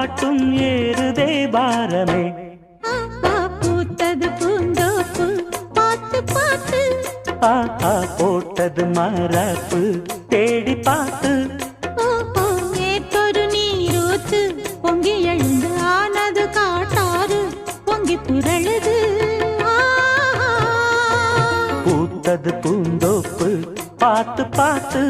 பாட்டும் ஏறுதே பாரமே. பூத்தது பூந்தோப்பு பார்த்து பார்த்து, ஆஹா போட்டது மரப்பு தேடி பார்த்து. ஏத்தொரு நீரூத்து பொங்கி எழுந்து ஆனது காட்டாறு பொங்கி புரழுது. பூத்தது பூந்தோப்பு பார்த்து பார்த்து.